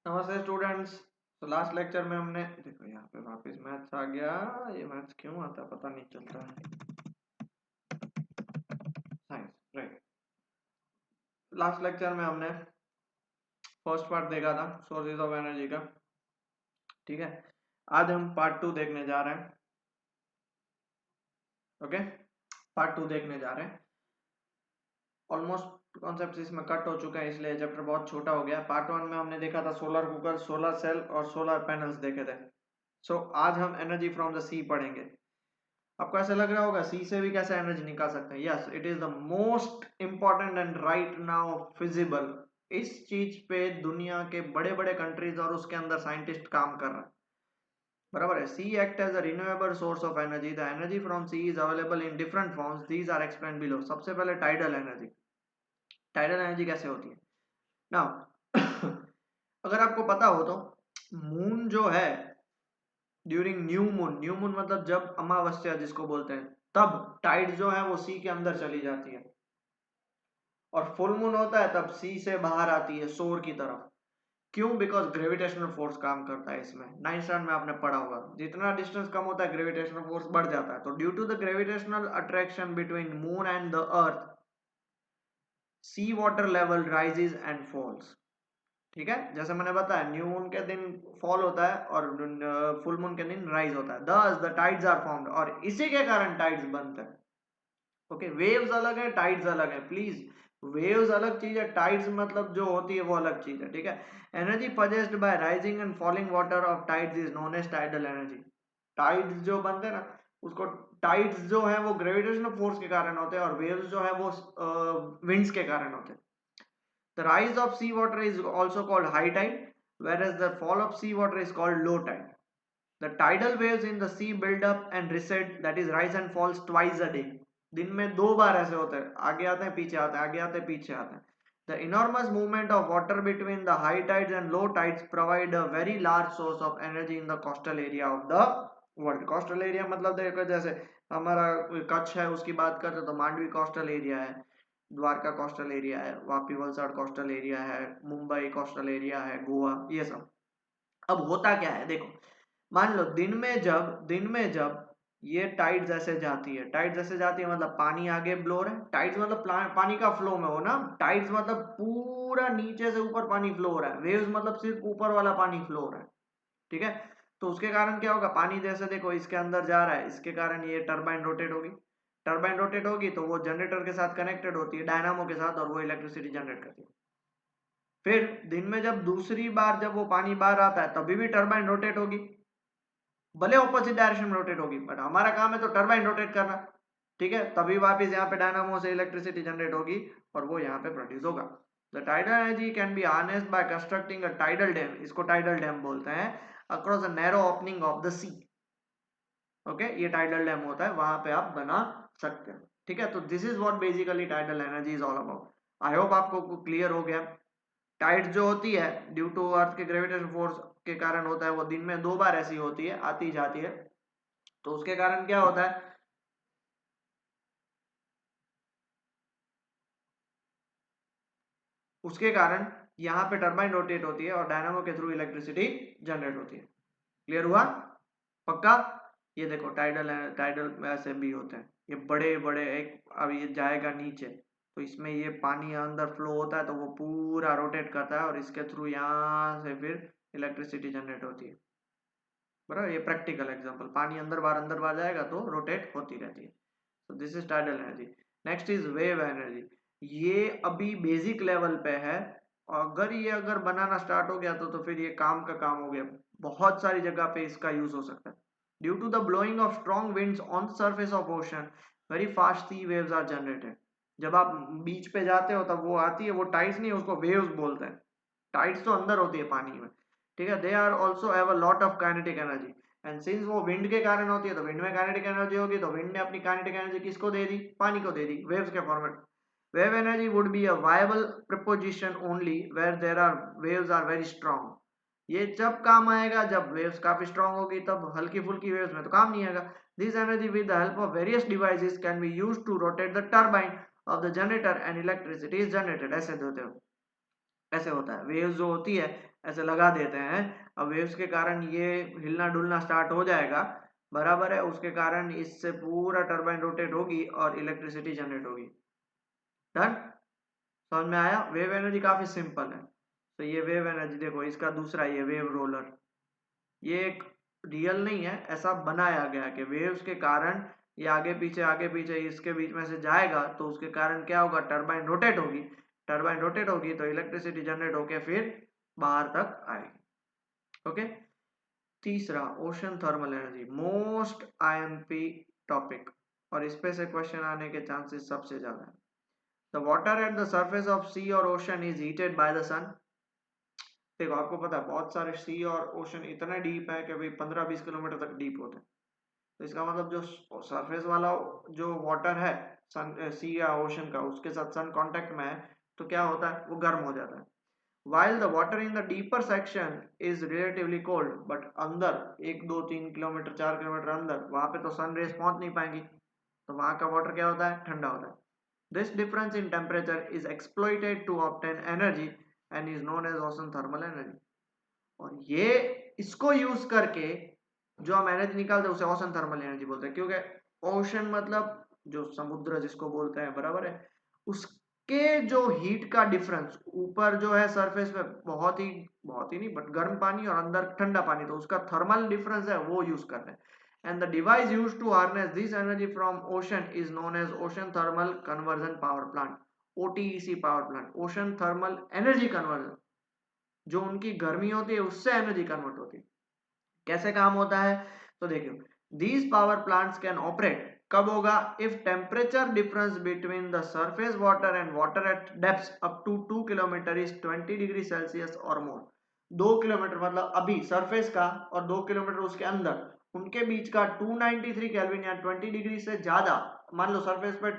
नमस्ते स्टूडेंट्स। तो last lecture में हमने देखो यहाँ पे वापस मैथ्स आ गया। ये मैथ्स क्यों आता है पता नहीं चलता है। Science right. लास्ट लेक्चर में हमने फर्स्ट पार्ट देखा था सोर्सेज ऑफ एनर्जी का। ठीक है, आज हम पार्ट 2 देखने जा रहे हैं। ओके, पार्ट 2 देखने जा रहे हैं। ऑलमोस्ट कॉन्सेप्ट इसमें कट हो चुका है इसलिए चैप्टर बहुत छोटा हो गया। पार्ट 1 में हमने देखा था सोलर कुकर, सोलर सेल और सोलर पैनल्स देखे थे। सो आज हम एनर्जी फ्रॉम द सी पढ़ेंगे। आपको ऐसा लग रहा होगा सी से भी कैसे एनर्जी निकाल सकते हैं। Yes, it is the most important and right now feasible. इस चीज पे दुनिया के बड़े बड़े कंट्रीज और उसके अंदर साइंटिस्ट काम कर रहे हैं। बराबर है। Sea act as a renewable source of energy. The energy from sea is available in different forms, these are explain below. सबसे पहले टाइडल एनर्जी। टाइडल एनर्जी कैसे होती है नाउ? अगर आपको पता हो तो मून जो है ड्यूरिंग न्यू मून मतलब जब अमावस्या जिसको बोलते हैं, तब टाइड जो है वो सी के अंदर चली जाती है। और फुल मून होता है तब सी से बाहर आती है सोर की तरफ। क्यों? बिकॉज ग्रेविटेशनल फोर्स काम करता है इसमें। 9th स्टैंडर्ड में आपने पढ़ा होगा, जितना डिस्टेंस कम होता है ग्रेविटेशनल फोर्स बढ़ जाता है। तो due to the gravitational attraction between moon and the earth, sea water level rises and falls. ठीक है, जैसे मैंने बताया न्यू मून के दिन फॉल होता है और फुल मून के दिन राइज होता है। दस द टाइड्स आर फॉर्म्ड, और इसी के कारण टाइड्स बनते हैं। ओके, वेव्स अलग है, टाइड्स अलग है। प्लीज, वेव्स अलग चीज है, टाइड्स मतलब जो होती है वो अलग चीज है। ठीक है, energy possessed by rising and falling water of tides is known as tidal energy. Tides जो बनते हैं ना उसको, टाइड्स जो है वो ग्रेविटेशनल फोर्स के कारण होते हैं और वेव्स जो है वो विंड्स के कारण होते हैं। The rise of sea water is also called high tide, whereas the fall of sea water is called low tide. The tidal waves in the sea build up and recede, that is rise and falls twice a day. दिन में दो बार ऐसे होते हैं, आगे आते हैं पीछे आते हैं, आगे आते हैं पीछे आते हैं. The enormous movement of water between the high tides and low tides provide a very large source of energy in the coastal area of the world. Coastal area मतलब देखो जैसे हमारा कच्छ है उसकी बात करते तो मांडवी कोस्टल एरिया है, द्वारका कोस्टल एरिया है, वापी वलसाड़ कोस्टल एरिया है, मुंबई कोस्टल एरिया है, गोवा, ये सब। अब होता क्या है देखो, मान लो दिन में जब ये टाइड्स ऐसे जाती है, टाइड्स ऐसे जाती है मतलब पानी आगे ब्लो रहा है। टाइड्स मतलब पानी का फ्लो में हो ना, टाइड्स मतलब पूरा नीचे से ऊपर पानी फ्लो हो रहा है। वेव्स मतलब सिर्फ ऊपर वाला पानी फ्लो हो रहा है। ठीक है, तो उसके कारण क्या होगा, पानी जैसे देखो इसके अंदर जा रहा है, इसके कारण ये टरबाइन रोटेट होगी। टरबाइन रोटेट होगी तो वो जनरेटर के साथ कनेक्टेड होती है, डायनामो के साथ, और वो इलेक्ट्रिसिटी जनरेट करती है। फिर दिन में जब दूसरी बार जब वो पानी बाहर आता है तभी भी टरबाइन रोटेट होगी, भले ऑपोजिट डायरेक्शन में रोटेट होगी, बट हमारा काम है तो टरबाइन रोटेट करना। ठीक है, तभी वापस यहाँ पे डायनामो से इलेक्ट्रिसिटी जनरेट होगी और वो यहाँ पे प्रोड्यूस होगा। The tidal energy can be harnessed by constructing a tidal dam, इसको टाइडल डैम बोलते हैं, across a narrow opening of the sea. Okay, ये टाइडल डैम होता है, वहां पे आप बना सकते हो। ठीक है, तो this is what basically tidal energy is all about. I hope आपको क्लियर हो गया। टाइड जो होती है ड्यू टू अर्थ के ग्रेविटेशन फोर्स के कारण होता है, वो दिन में दो बार ऐसी होती है, आती जाती है। तो उसके कारण क्या होता है, उसके कारण यहाँ पे टरबाइन रोटेट होती है और डायनामो के थ्रू इलेक्ट्रिसिटी जनरेट होती है। क्लियर हुआ? पक्का? ये देखो टाइडल टाइडल ऐसे भी होते हैं, ये बड़े बड़े एक, अब ये जाएगा नीचे तो इसमें ये पानी अंदर फ्लो होता है तो वो पूरा रोटेट करता है और इसके थ्रू यहाँ से फिर इलेक्ट्रिसिटी जनरेट होती है। बराबर, ये प्रैक्टिकल एग्जांपल, पानी अंदर बाहर जाएगा तो रोटेट होती रहती है। तो this is tidal energy. Next is wave energy. ये अभी बेसिक लेवल पे है, अगर ये अगर बनाना स्टार्ट हो गया तो फिर ये काम का काम हो गया, बहुत सारी जगह पे इसका यूज हो सकता है। Due to the blowing of strong winds on surface of ocean, very fast sea waves are generated. जब आप बीच पे जाते हो तब वो आती है, वो टाइड्स नहीं, उसको वेव्स बोलते हैं। टाइड्स तो अंदर होती है पानी में। ठीक है, they are also have a lot of kinetic energy, and since वो विंड के कारण होती है तो विंड में काइनेटिक एनर्जी होगी, तो विंड ने अपनी काइनेटिक एनर्जी किसको दे दी? पानी को दे दी, वेव्स के format. Wave energy would be a viable proposition only where there are waves are very strong. ये जब काम आएगा जब वेव्स काफी स्ट्रांग होगी, तब हल्की फुल्की वेव्स में तो काम नहीं आएगा। This energy with the help of various devices can be used to rotate the turbine of the generator and electricity is generated. ऐसे देते हो, ऐसे होता है, वेव्स जो होती है ऐसे लगा देते हैं, अब वेव्स के कारण ये हिलना डुलना स्टार्ट हो जाएगा, बराबर है, उसके कारण इससे पूरा टरबाइन रोटेट होगी और इलेक्ट्रिसिटी जनरेट होगी। डन, समझ में आया? वेव एनर्जी काफी सिंपल है। तो ये वेव एनर्जी देखो, इसका दूसरा ये वेव रोलर, ये एक रियल नहीं है, ऐसा बनाया गया कि वेव्स के कारण ये आगे पीछे इसके बीच में से जाएगा, तो उसके कारण क्या होगा, टरबाइन रोटेट होगी, टरबाइन रोटेट होगी तो इलेक्ट्रिसिटी जनरेट होके फिर बाहर तक आएगी। ओके, तीसरा ocean thermal energy, most IMP topic, और इस पे से क्वेश्चन आने के चांसेस सबसे ज्यादा है। The water at the surface of sea और ocean is heated by the sun. देखो आपको पता है बहुत सारे सी और ओशन इतना डीप है कि भाई 15-20 किलोमीटर तक डीप होते हैं, तो इसका मतलब जो सरफेस वाला जो वाटर है सन सी या ओशन का, उसके साथ सन कांटेक्ट में है, तो क्या होता है, वो गर्म हो जाता है। While the water in the deeper section is relatively cold, but अंदर 1 2 3 किलोमीटर 4 किलोमीटर अंदर वहां पे तो सन रेज पहुंच नहीं पाएंगी, तो वहां का वाटर क्या होता है, ठंडा होता है। This difference in temperature is exploited to obtain energy and is known as ocean thermal energy। और ये इसको यूज करके जो हम एनर्जी निकालते हैं उसे ओशन थर्मल एनर्जी बोलते हैं, क्योंकि ओशन मतलब जो समुद्र जिसको बोलते हैं, बराबर है, उसके जो हीट का डिफरेंस, ऊपर जो है सरफेस पे बहुत ही नहीं बट गर्म पानी और अंदर ठंडा पानी, तो उसका थर्मल डिफरेंस है वो यूज करते हैं। And the device use to harness this energy from ocean is known as ocean thermal conversion power plant, OTEC power plant, ocean thermal energy conversion. जो उनकी गर्मी होती है उससे एनर्जी कन्वर्ट होती है। कैसे काम होता है, तो देखियो, these power plants can operate कब होगा, if temperature difference between the surface water and water at depth up to 2 kilometre is 20 degree Celsius और मोर। 2 किलोमीटर मतलब अभी सरफेस का, और 2 किलोमीटर उसके अंदर, उनके बीच का 293 केल्विन या 20 डिग्री से ज्यादा, मान लो सरफेस पे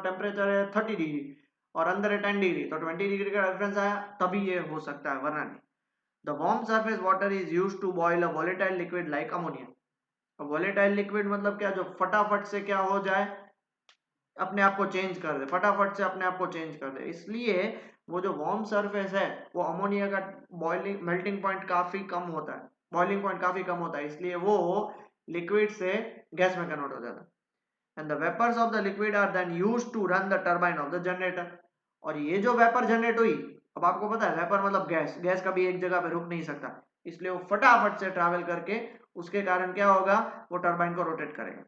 टेम्परेचर है 30 डिग्री और अंदर है 10 डिग्री, तो 20 डिग्री का डिफरेंस आया तभी ये हो सकता है, वरना नहीं। The warm surface water is used to boil a volatile liquid like ammonia। volatile liquid मतलब क्या, जो फटाफट से क्या हो जाए, अपने आप को चेंज कर दे, फटाफट से अपने आप को चेंज कर दे, इसलिए वो जो वार्म सरफेस है वो अमोनिया का बॉइलिंग मेल्टिंग पॉइंट काफी कम होता है, बॉइलिंग पॉइंट काफी कम होता है, इसलिए वो लिक्विड से गैस में कन्वर्ट हो जाता है। And the vapours of the liquid are then used to run the turbine of the generator. और ये जो वेपर जनरेट हुई, अब आपको पता है वेपर मतलब गैस, गैस कभी एक जगह पे रुक नहीं सकता, इसलिए वो फटाफट से ट्रैवल करके उसके कारण क्या होगा, वो टरबाइन को रोटेट करेगा।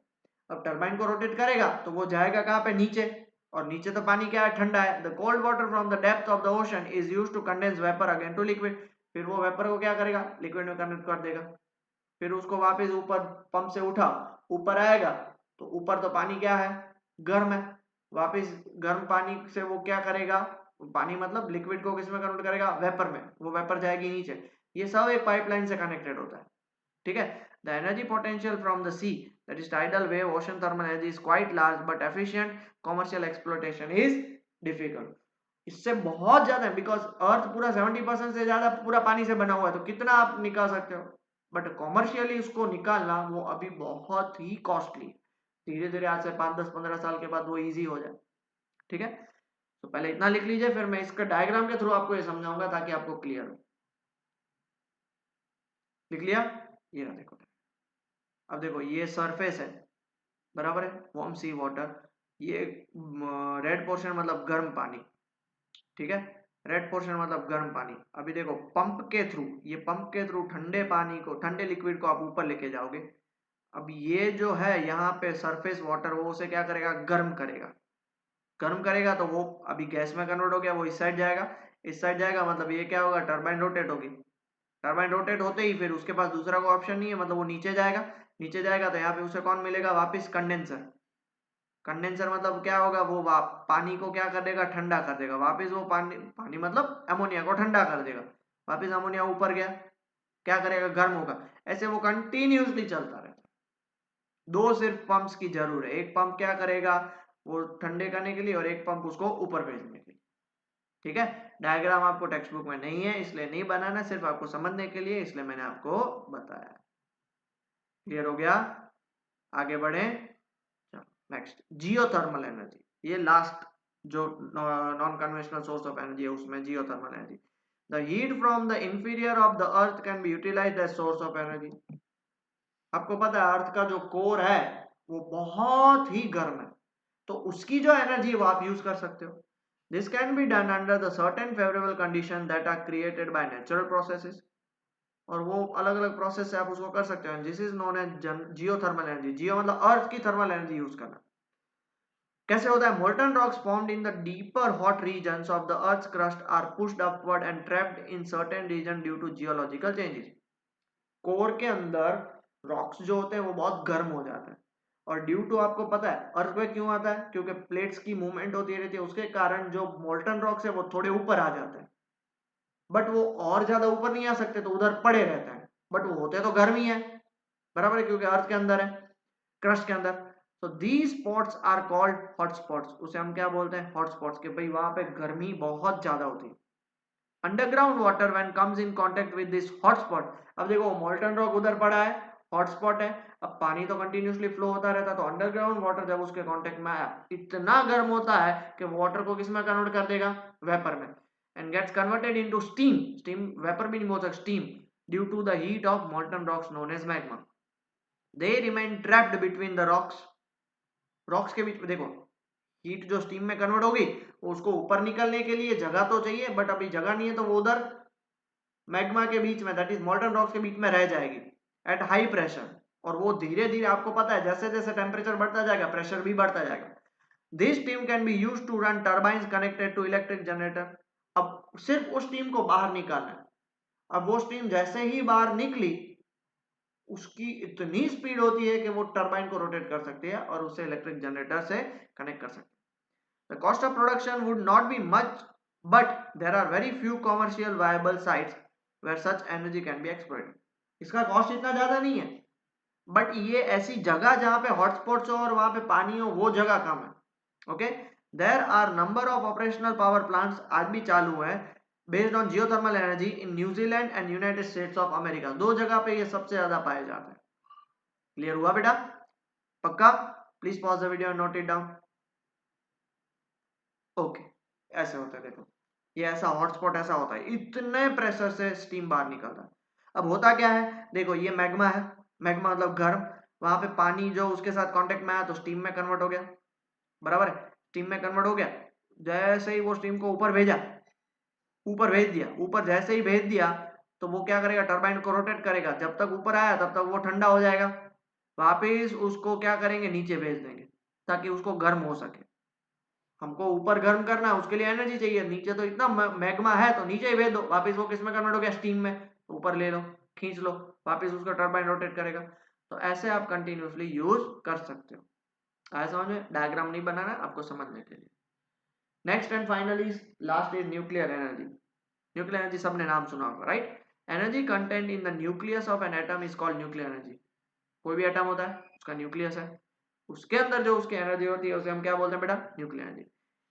अब टरबाइन को रोटेट करेगा तो वो जाएगा कहाँ पे, नीचे, और नीचे तो पानी क्या है, ठंडा है। The cold water from the depth of the ocean is used to condense vapour again to liquid. फिर वो वेपर को क्या करेगा, लिक्विड में कन्वर्ट कर देगा, फिर उसको वापस ऊपर पंप से उठा, ऊपर आएगा, तो ऊपर तो पानी क्या है, गर्म है, वापस गर्म पानी से वो क्या करेगा, पानी मतलब लिक्विड को किसमें कन्वर्ट करेगा, वेपर में, वो वेपर जाएगी नीचे। ये सब एक पाइपलाइन से कनेक्टेड होता है, ठीक है। The energy potential from the sea, that is tidal wave ocean thermal energy, is quite large but efficient, commercial exploitation is difficult. इससे बहुत ज्यादा है, बिकॉज अर्थ पूरा 70% से ज्यादा पूरा पानी से बना हुआ है, तो कितना आप निकाल सकते हो, बट कॉमर्शियली उसको निकालना वो अभी बहुत ही कॉस्टली। धीरे धीरे आज से 5 10 15 साल के बाद वो इजी हो जाए, ठीक है। तो पहले इतना लिख लीजिए, फिर मैं इसका डायग्राम के थ्रू आपको ये समझाऊंगा ताकि आपको क्लियर हो। लिख लिया, ये रहा देखो। अब देखो ये सरफेस है, बराबर है, वार्म सी वाटर, ये रेड पोर्शन मतलब गर्म पानी, ठीक है, रेड पोर्शन मतलब गर्म पानी। अभी देखो पंप के थ्रू, ये पंप के थ्रू ठंडे पानी को, ठंडे लिक्विड को आप ऊपर लेके जाओगे। अब ये जो है यहाँ पे सरफेस वाटर, वो उसे क्या करेगा, गर्म करेगा, गर्म करेगा तो वो अभी गैस में कन्वर्ट हो गया, वो इस साइड जाएगा, इस साइड जाएगा, मतलब ये क्या होगा, टरबाइन रोटेट होगी, टरबाइन रोटेट होते ही फिर उसके पास दूसरा कोई ऑप्शन नहीं है, मतलब वो नीचे जाएगा, नीचे जाएगा तो यहाँ पे उसे कौन मिलेगा, वापस कंडेंसर। कंडेंसर मतलब क्या होगा, वो पानी को क्या कर देगा, ठंडा कर देगा, वापस वो पानी, पानी मतलब अमोनिया को ठंडा कर देगा, वापस अमोनिया ऊपर गया, क्या करेगा, गर्म होगा। ऐसे वो कंटिन्यूसली चलता रहता है। दो सिर्फ पंप्स की जरूर है, एक पंप क्या करेगा, वो ठंडे करने के लिए, और एक पंप उसको ऊपर भेजने के लिए, ठीक है। डायग्राम आपको टेक्स्ट बुक में नहीं है इसलिए नहीं बनाना, सिर्फ आपको समझने के लिए, इसलिए मैंने आपको बताया। क्लियर हो गया, आगे बढ़े। नेक्स्ट जियोथर्मल एनर्जी, ये लास्ट जो non conventional source of energy है उसमें geothermal energy. The heat from the inferior of the earth can be utilised as source of energy. आपको पता है अर्थ का जो कोर है वो बहुत ही गर्म है, तो उसकी जो एनर्जी वो आप यूज कर सकते हो। This can be done under the certain favourable condition that are created by natural processes, और वो अलग अलग प्रोसेस से आप उसको कर सकते हो। This is known as geothermal energy. Geo मतलब अर्थ की थर्मल एनर्जी यूज करना। कैसे होता है? Molten rocks formed in the deeper hot regions of the earth's crust are pushed upward and trapped in certain region due to geological changes. Core के अंदर rocks जो होते हैं वो बहुत गर्म हो जाते हैं, और ड्यू टू, आपको पता है अर्थक्वेक क्यों आता है? क्योंकि प्लेट्स की मूवमेंट होती रहती है, उसके कारण जो मोल्टन रॉक्स है वो थोड़े ऊपर आ जाते हैं, बट वो और ज्यादा ऊपर नहीं आ सकते, तो उधर पड़े रहते हैं, बट वो होते तो गर्म ही है, बराबर है, क्योंकि अर्थ के अंदर है, क्रस्ट के अंदर। तो these spots are called hot spots. उसे हम क्या बोलते हैं? हॉट स्पॉट्स, के भाई वहां पे गर्मी बहुत ज्यादा होती है। Underground water when comes in contact with this hot spot, अब देखो मोल्टन रॉक उधर पड़ा है, हॉट स्पॉट है, अब पानी तो कंटिन्यूसली फ्लो होता रहता है, तो अंडरग्राउंड वाटर जब उसके कांटेक्ट में आया, इतना गर्म होता है कि वाटर को किस में कन्वर्ट कर देगा? वेपर में, and gets converted into steam. Steam vapour भी नहीं बोल सकते, steam, due to the heat of molten rocks known as magma. They remain trapped between the rocks. Rocks के बीच में देखो, हीट जो स्टीम में कन्वर्ट होगी, उसको ऊपर निकलने के लिए जगह तो चाहिए, बट अभी जगह नहीं है, तो वो उधर मैग्मा के बीच में, दैट इज मोल्टन रॉक्स के बीच में रह जाएगी एट हाई प्रेशर। और वो धीरे धीरे, आपको पता है जैसे जैसे टेम्परेचर बढ़ता जाएगा प्रेशर भी बढ़ता जाएगा। This steam can be used to run turbines connected to electric generator. अब सिर्फ उस स्टीम को बाहर निकालना है। अब वो स्टीम जैसे ही बाहर निकली, उसकी इतनी स्पीड होती है कि वो टरबाइन को रोटेट कर सकती है और उसे इलेक्ट्रिक जनरेटर से कनेक्ट कर सकती है। The cost of production would not be much, but there are very few commercial viable sites where such energy can be exploited. इसका कॉस्ट इतना ज्यादा नहीं है, बट ये ऐसी जगह जहां पे हॉटस्पॉट्स हो और वहां पे पानी हो, वो जगह कम है। Okay, there are number of operational power plants आज भी चालू है based on geothermal energy in New Zealand and United States of America. दो जगह पे ये सबसे ज्यादा पाए जाते हैं। क्लियर हुआ बेटा? पक्का? Please pause the video and note it down. Okay, ऐसे होता है देखो, ये ऐसा हॉटस्पॉट ऐसा होता है, इतने प्रेशर से स्टीम बाहर निकलता है। अब होता क्या है? देखो ये मैग्मा है, मैग्मा मतलब गर्म, वहां पे पानी जो उसके साथ कांटेक्ट में आया तो स्टीम में कन्वर्ट हो गया, बराबर है, स्टीम में कन्वर्ट हो गया। जैसे ही वो स्टीम को ऊपर भेजा, ऊपर भेज दिया, ऊपर जैसे ही भेज दिया, तो वो क्या करेगा? टरबाइन को रोटेट करेगा, जब तक ऊपर आया तब तक वो ठंडा हो जाएगा, वापिस उसको क्या करेंगे? नीचे भेज देंगे, ताकि उसको गर्म हो सके। हमको ऊपर गर्म करना है, उसके लिए एनर्जी चाहिए, नीचे तो इतना मैग्मा है तो नीचे ही भेज दो, वापस वो किस में कन्वर्ट हो गया? स्टीम में, तो ऊपर ले लो, खींच लो, वापस उसका टरबाइन रोटेट करेगा। तो ऐसे आप कंटिन्यूसली यूज कर सकते हो। आया समझ में? डायग्राम नहीं बनाना आपको समझने के लिए। Next and finally last is nuclear energy. Nuclear energy सबने नाम सुना होगा, right? Energy content in the nucleus of an atom is called nuclear energy. कोई भी एटम होता है, उसका न्यूक्लियस है, उसके अंदर जो उसकी एनर्जी होती है उसे हम क्या बोलते हैं बेटा? Nuclear energy.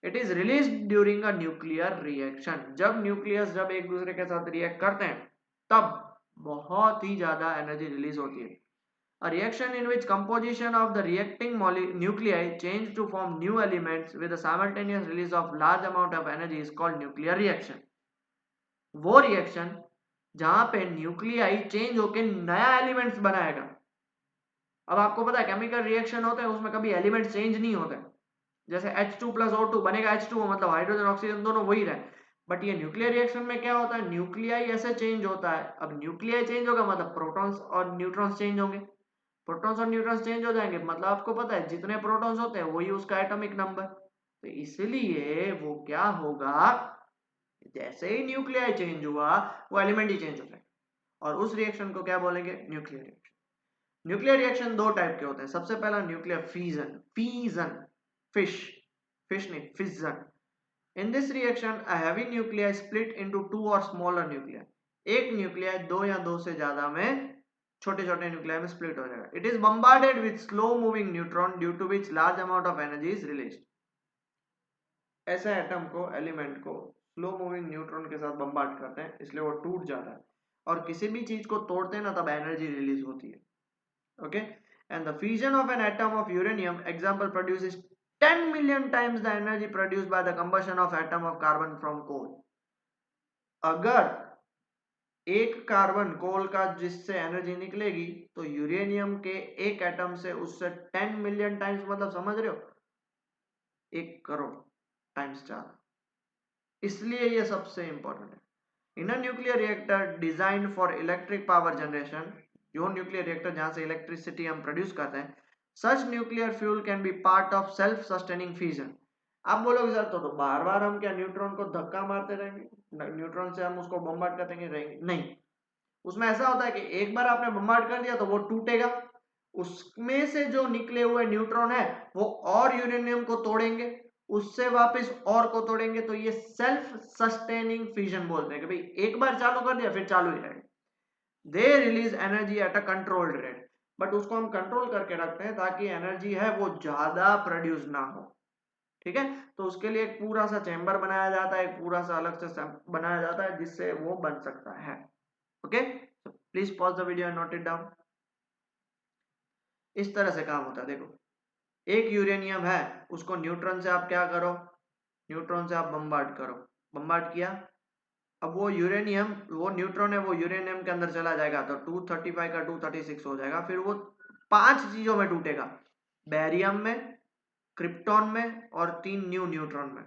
It is release during a nuclear reaction. जब न्यूक्लियस जब एक दूसरे के साथ रिएक्ट करते हैं, तब बहुत ही ज्यादा एनर्जी रिलीज होती है। A reaction in which composition of the reacting nuclei change to form new elements with a simultaneous release of large amount of energy is called nuclear reaction. वो रिएक्शन जहां पे न्यूक्लियाई चेंज होकर नया elements बनाएगा। अब आपको पता है केमिकल रिएक्शन होते हैं उसमें कभी एलिमेंट चेंज नहीं होते, जैसे H2 प्लस O2 बनेगा, H2O मतलब हाइड्रोजन ऑक्सीजन दोनों वही रहे। बट ये न्यूक्लियर रिएक्शन में क्या होता है? न्यूक्लियाई ऐसे चेंज होता है। अब न्यूक्लियाई चेंज होगा मतलब प्रोटॉन्स और न्यूट्रॉन्स चेंज होंगे, प्रोटॉन्स और न्यूट्रॉन्स चेंज हो जाएंगे, मतलब आपको पता है जितने प्रोटॉन्स होते हैं वही उसका एटॉमिक नंबर। तो इसलिए वो क्या होगा? जैसे ही न्यूक्लियाई चेंज हुआ, वो एलिमेंट ही चेंज हो जाएगा, और उस रिएक्शन को क्या बोलेंगे? Nuclear reaction. न्यूक्लियर रिएक्शन दो टाइप के होते हैं। सबसे पहला nuclear fission, fission, fish, fish नहीं, fission. In this reaction a heavy nuclei split into two or smaller nuclei. एक न्यूक्लियाई दो या दो से ज्यादा में छोटे छोटे न्यूक्लियाई में स्प्लिट हो जाएगा। It is bombarded with slow moving neutron due to which large amount of energy is released. ऐसे एटम को, एलिमेंट को स्लो मूविंग न्यूट्रॉन के साथ बम्बार्ड करते हैं, इसलिए वो टूट जाता है, और किसी भी चीज को तोड़ते हैं ना तब एनर्जी रिलीज होती है। Okay, and the fission of an atom of uranium example produces 10 million times the energy produced by the combustion of atom of carbon from coal. अगर एक कार्बन कोल का जिससे एनर्जी निकलेगी तो यूरेनियम के एक एटम से उससे 10 मिलियन टाइम्स, मतलब समझ रहे हो, 1 करोड़ टाइम्स ज्यादा। इसलिए ये सबसे इंपॉर्टेंट है। In a nuclear reactor designed for electric power generation, जो न्यूक्लियर रिएक्टर जहां से इलेक्ट्रिसिटी हम प्रोड्यूस करते हैं, such nuclear fuel can be part of self sustaining fusion. आप बोलोगे सर तो बार बार हम क्या न्यूट्रॉन को धक्का मारते रहेंगे, न्यूट्रॉन से हम उसको बम्बार्ड करते रहेंगे? नहीं, उसमें ऐसा होता है कि एक बार आपने बम्बार्ड कर दिया तो वो टूटेगा, उसमें से जो निकले हुए न्यूट्रॉन है वो और यूरेनियम को तोड़ेंगे, उससे वापस और को तोड़ेंगे, तो ये सेल्फ सस्टेनिंग फ्यूजन बोलते हैं कि भाई एक बार चालू कर दिया फिर चालू ही रहेगा। They release energy at a controlled rate, but उसको हम कंट्रोल करके रखते हैं ताकि एनर्जी है वो ज्यादा प्रोड्यूस ना हो। ठीक है, तो उसके लिए एक पूरा सा चैम्बर बनाया जाता है, एक पूरा सा अलग से बनाया जाता है जिससे वो बन सकता है। Okay, please pause the video and note it down. इस तरह से काम होता है। देखो, एक यूरेनियम है, उसको न्यूट्रॉन से आप क्या करो, न्यूट्रॉन से आप बम्बार्ड करो, बम्बार्ड किया, अब वो यूरेनियम, वो न्यूट्रॉन है वो यूरेनियम के अंदर चला जाएगा तो 235 का 236 हो जाएगा, फिर वो 5 चीजों में टूटेगा, बेरियम में, क्रिप्टॉन में और 3 न्यू न्यूट्रॉन में।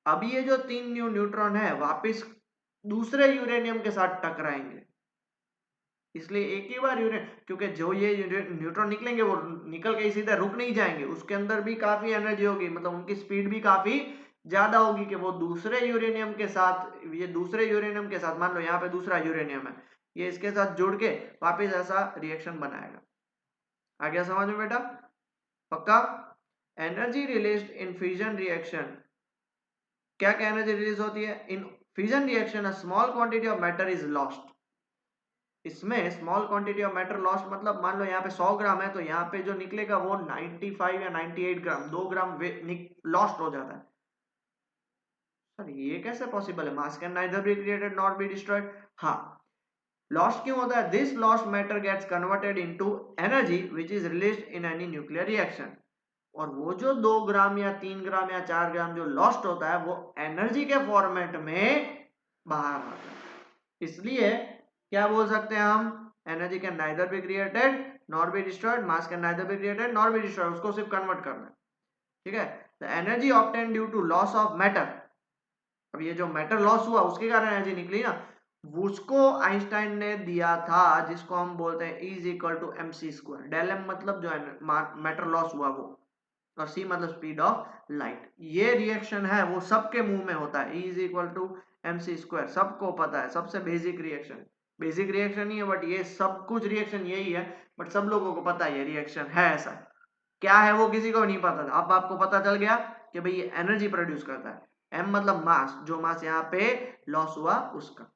अब ये जो 3 न्यू न्यूट्रॉन है वापिस दूसरे यूरेनियम के साथ टकराएंगे, इसलिए एक ही बार यूरेन, क्योंकि जो ये न्यूट्रॉन निकलेंगे वो निकल के सीधे रुक नहीं जाएंगे, उसके अंदर भी काफी एनर्जी होगी, मतलब उनकी स्पीड भी काफी ज्यादा होगी कि वो दूसरे यूरेनियम के साथ, ये दूसरे यूरेनियम के साथ, मान लो यहाँ पे दूसरा यूरेनियम है, ये इसके साथ जुड़ के वापिस ऐसा रिएक्शन बनाएगा। आ गया समझ में बेटा? पक्का? Energy released in fusion reaction, क्या क्या एनर्जी रिलीज होती है in fusion reaction? A small quantity of matter is lost. इसमें small quantity of matter lost मतलब मान लो यहाँ पे 100 ग्राम है तो यहाँ पे जो निकलेगा वो 95 या 98 ग्राम, 2 ग्राम लॉस्ट हो जाता है। सर ये कैसे पॉसिबल है? Mass can neither be created not be destroyed. हाँ, लॉस्ट क्यों होता है? This lost matter gets converted into energy which is released in any nuclear reaction. और वो जो 2 ग्राम या 3 ग्राम या 4 ग्राम जो लॉस्ट होता है वो एनर्जी के फॉर्मेट में बाहर आता है। इसलिए क्या बोल सकते हैं हम? Energy can neither be created nor be destroyed, mass can neither be created nor be destroyed, उसको सिर्फ कन्वर्ट करना है। ठीक है, the energy obtain due to loss of matter, अब ये जो मैटर लॉस हुआ उसके कारण एनर्जी निकली ना, उसको आइंस्टाइन ने दिया था जिसको हम बोलते हैं E is equal to MC square. Del M मतलब जो मैटर लॉस हुआ वो, और C मतलब स्पीड ऑफ लाइट। ये रिएक्शन है वो सबके मुंह में होता है, E is equal to MC square, सबको पता है, सबसे बेसिक रिएक्शन, बेसिक रिएक्शन ही है, बट ये सब कुछ रिएक्शन यही है, बट सब लोगों को पता है ये रिएक्शन है ऐसा। क्या है वो किसी को नहीं पता था, अब आपको पता चल गया कि भाई ये एनर्जी प्रोड्यूस करता है। M मतलब मास, जो मास यहाँ पे लॉस हुआ उसका।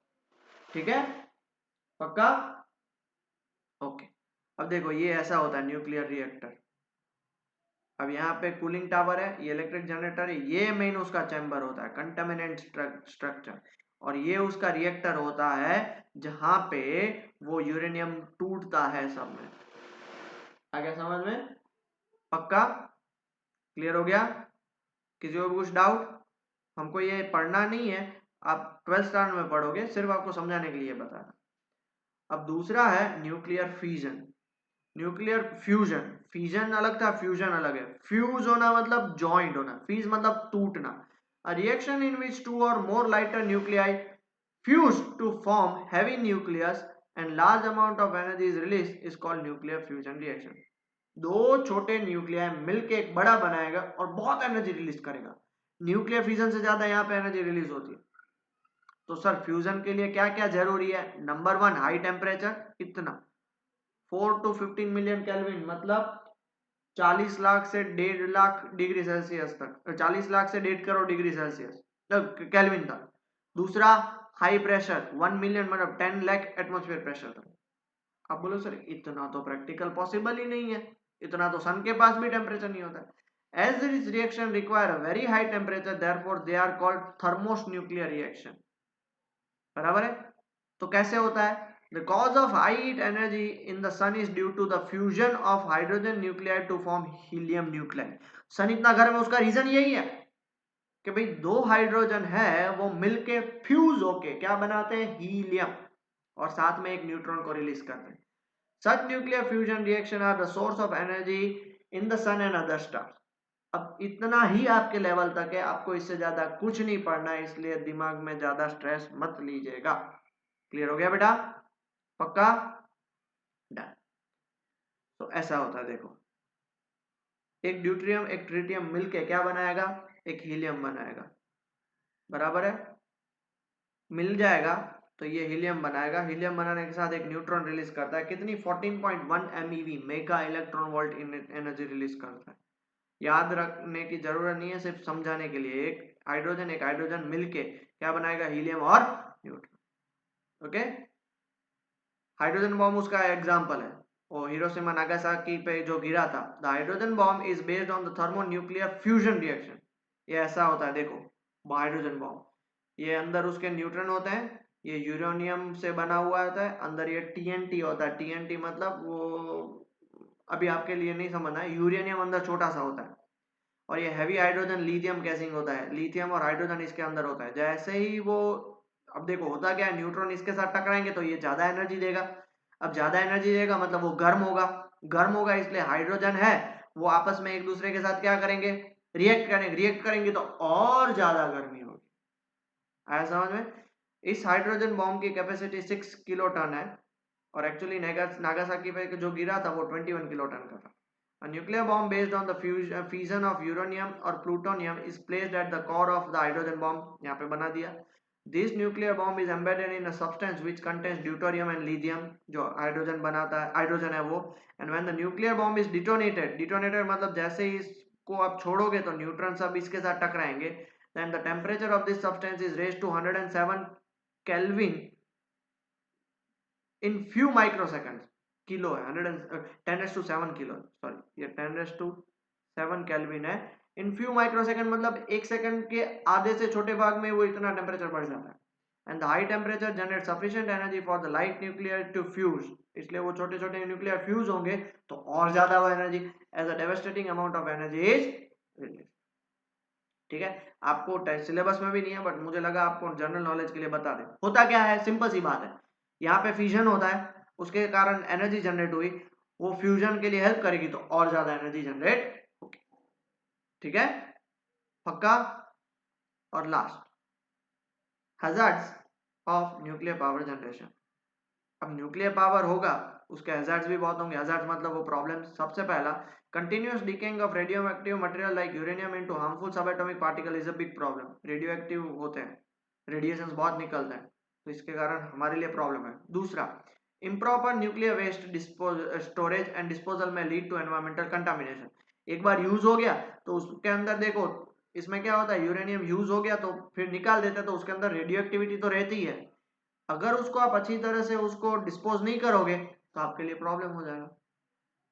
ठीक है, पक्का? ओके, अब देखो ये ऐसा होता है न्यूक्लियर रिएक्टर। अब यहाँ पे कूलिंग टावर है, ये इलेक्ट्रिक जनरेटर है, ये मेन उसका चैम्बर होता है, कंटामिनेंट स्ट्रक्चर, और ये उसका रिएक्टर होता है जहां पे वो यूरेनियम टूटता है सब में। आ गया समझ में? पक्का? क्लियर हो गया? किसी को भी कुछ डाउट? हमको ये पढ़ना नहीं है, आप 12th स्टैंडर्ड में पढ़ोगे, सिर्फ आपको समझाने के लिए बताना। अब दूसरा है nuclear fusion. Nuclear fusion, fission अलग था, फ्यूजन अलग है। फ्यूज होना मतलब जॉइंट होना, फीज मतलब टूटना। A reaction in which two or more lighter nuclei fuse to form heavy nucleus and large amount of energy is release is called nuclear fusion reaction. दो छोटे न्यूक्लियाई मिलकर एक बड़ा बनाएगा और बहुत एनर्जी रिलीज करेगा। न्यूक्लियर फ्यूजन से ज्यादा यहाँ पे एनर्जी रिलीज होती है। तो सर फ्यूजन के लिए क्या क्या जरूरी है? नंबर 1 हाई टेम्परेचर, इतना 4 to 15 मिलियन केल्विन, मतलब 40 लाख से 1.5 लाख डिग्री सेल्सियस तक, 40 लाख से 1.5 करोड़ डिग्री सेल्सियस केल्विन तक। दूसरा हाई प्रेशर 1 मिलियन, मतलब 10 लाख एटमॉस्फेयर प्रेशर तक। आप बोलो सर इतना तो प्रैक्टिकल पॉसिबल ही नहीं है, इतना तो सन के पास भी टेम्परेचर नहीं होता। As this reaction require a very high temperature, therefore they are called thermonuclear reaction. बराबर है? तो कैसे होता है? The cause of high heat energy in the sun is due to the fusion of hydrogen nuclei to form helium nuclei. सन इतना गर्म है उसका रीजन यही है कि भाई दो हाइड्रोजन है वो मिलके फ्यूज होके क्या बनाते हैं, हीलियम, और साथ में एक न्यूट्रॉन को रिलीज करते हैं। Such nuclear fusion reaction are the source of energy in the sun and other stars. अब इतना ही आपके लेवल तक है, आपको इससे ज्यादा कुछ नहीं पढ़ना है, इसलिए दिमाग में ज्यादा स्ट्रेस मत लीजिएगा। क्लियर हो गया बेटा? पक्का? डन। तो ऐसा होता है, देखो एक ड्यूट्रियम एक ट्रिटियम मिलके क्या बनाएगा, एक हीलियम बनाएगा, बराबर है, मिल जाएगा तो ये हीलियम बनाएगा। हीलियम बनाने के साथ एक न्यूट्रॉन रिलीज करता है, कितनी 14.1 MeV mega electron volt energy release करता है। याद रखने की जरूरत नहीं है, सिर्फ समझाने के लिए, एक हाइड्रोजन मिलके क्या बनाएगा, हीलियम और न्यूट्रॉन। ओके, हाइड्रोजन बॉम्ब उसका एग्जांपल है, वो हिरोशिमा नागासाकी पे जो गिरा था। The hydrogen bomb is based on the thermonuclear fusion reaction. ये ऐसा होता है, देखो हाइड्रोजन बॉम्ब, ये अंदर उसके न्यूट्रॉन होते हैं, ये यूरेनियम से बना हुआ होता है, अंदर ये TNT होता है। TNT मतलब वो अभी आपके लिए नहीं समझना है, यूरेनियम अंदर छोटा सा होता है, और ये हैवी हाइड्रोजन लिथियम कैसिंग होता है, लिथियम और हाइड्रोजन इसके अंदर होता है। जैसे ही वो, अब देखो होता क्या है, न्यूट्रॉन इसके साथ टकराएंगे तो ये ज्यादा एनर्जी देगा। अब ज्यादा एनर्जी देगा मतलब वो गर्म होगा, गर्म होगा, इसलिए हाइड्रोजन है वो आपस में एक दूसरे के साथ क्या करेंगे, रिएक्ट करेंगे तो और ज्यादा गर्मी होगी। आया समझ में? इस हाइड्रोजन बॉम्ब की कैपेसिटी 6 किलो टन है, और एक्चुअली नागासाकी पे जो गिरा था वो 21 किलो टन का था। A nuclear bomb based on the fission of uranium or plutonium is placed at the core of the hydrogen bomb. यहाँ पे बना दिया। This nuclear bomb is embedded in a substance which contains deuterium and lithium, जो hydrogen बनाता है, hydrogen है वो। And when the nuclear bomb is detonated मतलब जैसे ही इसको आप छोड़ोगे तो न्यूट्रॉन सब इसके साथ टकराएंगे, then the temperature of this substance is raised to 107 Kelvin in few microseconds। Kilo है 10⁻⁷ किलो, सॉरी ये 10⁻⁷ केल्विन है। इन फ्यू माइक्रोसेकंड मतलब एक सेकंड के आधे से छोटे भाग में वो इतना टेम्परेचर बढ़ जाता है। And the high temperature generate sufficient energy for the light nuclear to fuse, इसलिए वो छोटे छोटे न्यूक्लियर फ्यूज होंगे तो और ज्यादा वो energy, as a devastating amount of energy is release. ठीक है, आपको सिलेबस में भी नहीं है, बट मुझे लगा आपको जनरल नॉलेज के लिए बता दें। होता क्या है, सिंपल सी बात है, यहाँ पे फ्यूजन होता है, उसके कारण एनर्जी जनरेट हुई, वो फ्यूजन के लिए हेल्प करेगी तो और ज्यादा एनर्जी जनरेट होगी। ठीक है, पक्का? और last, hazards of nuclear power generation. अब न्यूक्लियर पावर होगा, उसके हैजार्ड्स भी बहुत होंगे। हैजार्ड्स मतलब वो प्रॉब्लम। सबसे पहला, continuous decaying of radioactive material like uranium into harmful subatomic particle is a big problem. Radioactive होते हैं, रेडिएशंस बहुत निकलते हैं, तो इसके कारण हमारे लिए प्रॉब्लम है। दूसरा, improper nuclear waste storage and disposal में लीड टू एनवायरमेंटल कंटामिनेशन। एक बार यूज हो गया तो उसके अंदर देखो, इसमें क्या होता है, यूरेनियम यूज हो गया तो फिर निकाल देते हैं, तो उसके अंदर रेडियो एक्टिविटी तो रहती है। अगर उसको आप अच्छी तरह से उसको डिस्पोज नहीं करोगे तो आपके लिए प्रॉब्लम हो जाएगा।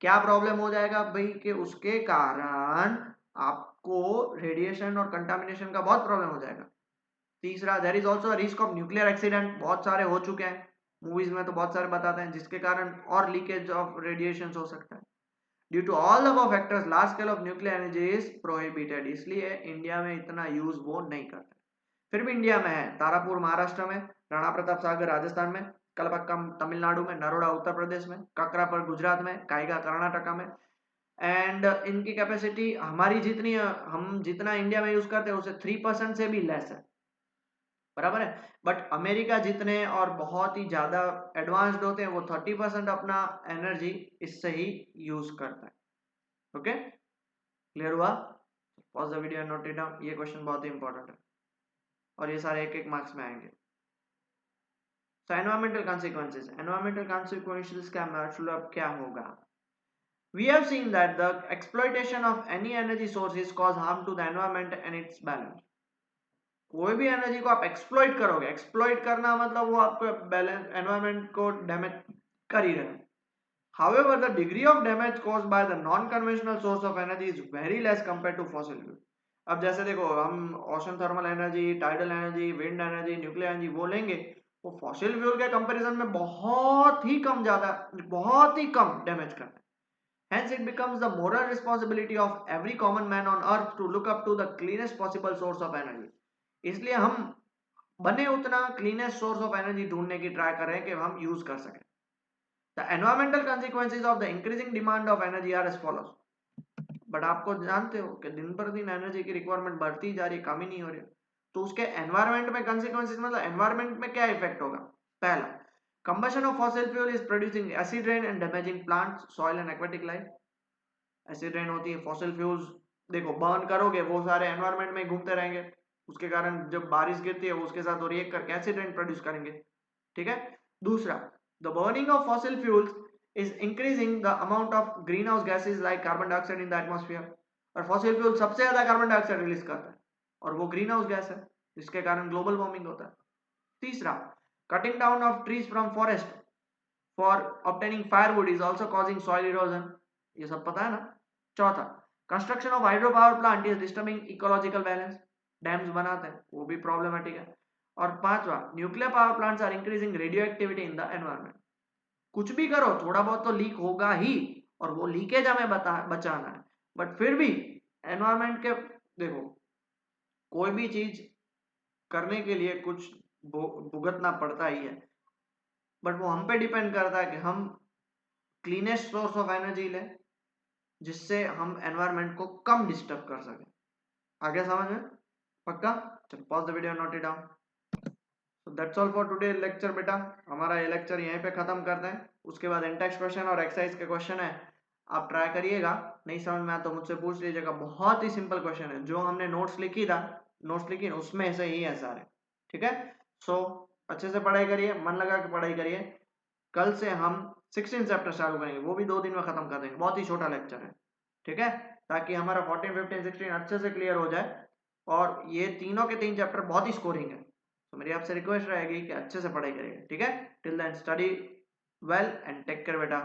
क्या प्रॉब्लम हो जाएगा भाई, कि उसके कारण आपको रेडिएशन और कंटामिनेशन का बहुत प्रॉब्लम हो जाएगा। तीसरा, there is also risk of nuclear accident, बहुत सारे हो चुके हैं, मूवीज में तो बहुत सारे बताते हैं, जिसके कारण और लीकेज ऑफ रेडिएशन हो सकता है। Due to all above factors large scale of nuclear energy is prohibited, इसलिए इंडिया में इतना यूज वो नहीं करते। फिर भी इंडिया में है, तारापुर महाराष्ट्र में, राणा प्रताप सागर राजस्थान में, कलपक्कम तमिलनाडु में, नरोडा उत्तर प्रदेश में, ककरापर गुजरात में, काइगा कर्नाटका में। एंड इनकी कैपेसिटी हमारी जितनी, हम जितना इंडिया में यूज करते हैं उससे 3% से भी लेस है, बराबर है। बट अमेरिका जितने और बहुत ही ज्यादा एडवांस्ड होते हैं वो 30% अपना एनर्जी इससे ही यूज करता है। ओके, क्लियर हुआ? Pause the video and note it down, ये क्वेश्चन बहुत ही इंपॉर्टेंट है और ये सारे एक एक मार्क्स में आएंगे। So environmental consequences, environmental consequences का मतलब क्या होगा? We have seen that the exploitation of any energy source is cause harm to the environment and its balance. कोई भी एनर्जी को आप एक्सप्लॉइट करोगे, एक्सप्लॉइट करना मतलब वो आपको बैलेंस, एनवायरमेंट को डैमेज कर ही रहे हैं। However, the degree of damage caused by the non-conventional source of energy is very less compared to fossil fuel. अब जैसे देखो, हम ocean thermal energy, tidal energy, wind energy, nuclear energy वो लेंगे, वो फॉसिल फ्यूल के कंपैरिजन में बहुत ही कम, ज्यादा बहुत ही कम डैमेज करते हैं। Hence it becomes the moral responsibility of every common man on earth to look up to the cleanest possible source of energy. इसलिए हम बने उतना cleanest source of energy ढूंढने की ट्राई करें कि हम यूज कर सकें. The environmental consequences of the increasing demand of energy are as follows. But आपको जानते हो कि दिन पर दिन एनर्जी की रिक्वायरमेंट बढ़ती जा रही है, कमी नहीं हो रही. तो उसके एनवायरमेंट में कंसिक्वेंसेस मतलब एनवायरमेंट में क्या इफेक्ट होगा. पहला, combustion of fossil fuel is producing acid rain and damaging plants, soil and aquatic life. Acid rain होती है, फॉसिल फ्यूल्स देखो बर्न करोगे वो सारे एनवायरमेंट में घूमते रहेंगे, उसके कारण जब बारिश गिरती है उसके साथ वो रिएक्ट करके एसिड रेन प्रोड्यूस करेंगे. ठीक है. दूसरा, the burning of fossil fuels is increasing the amount of greenhouse gases like carbon dioxide in the atmosphere. और फॉसिल फ्यूल सबसे ज्यादा कार्बन डाइऑक्साइड रिलीज करता है और वो ग्रीन हाउस गैस है, जिसके कारण ग्लोबल वार्मिंग होता है. तीसरा, cutting down of trees from forest for obtaining firewood is also causing soil erosion. ये सब पता है ना. चौथा, construction of hydro power plant is disturbing ecological balance. Dams बनाते हैं वो भी प्रॉब्लमेटिक है. और पांचवा, nuclear power plants are increasing radioactivity in the environment. कुछ भी करो थोड़ा बहुत तो लीक होगा ही, और वो लीकेज हमें बचाना है. बट फिर भी एनवायरमेंट के देखो, कोई भी चीज करने के लिए कुछ भुगतना पड़ता ही है, बट वो हम पे डिपेंड करता है कि हम क्लीनेस्ट सोर्स ऑफ एनर्जी लें जिससे हम एनवायरमेंट को कम डिस्टर्ब कर सके. आगे समझ में पक्का. चलो pause the video, note it down. So that's all for today lecture बेटा. हमारा ये लेक्चर यहीं पे खत्म करते हैं. उसके बाद इंटेक्स क्वेश्चन और एक्सरसाइज के क्वेश्चन है, आप ट्राई करिएगा. नहीं समझ में आया तो मुझसे पूछ लीजिएगा. बहुत ही सिंपल क्वेश्चन है, जो हमने नोट्स लिखी उसमें से ही है सारे. ठीक है. सो अच्छे से पढ़ाई करिए, मन लगा के पढ़ाई करिए. कल से हम 16 चैप्टर चालू करेंगे, वो भी 2 दिन में खत्म कर देंगे. बहुत ही छोटा लेक्चर है. ठीक है, ताकि हमारा 14, 15, 16 अच्छे से क्लियर हो जाए. और ये तीनों के 3 चैप्टर बहुत ही स्कोरिंग है. तो मेरी आपसे रिक्वेस्ट रहेगी कि अच्छे से पढ़ाई करिए. ठीक है. Till then study well and take care बेटा.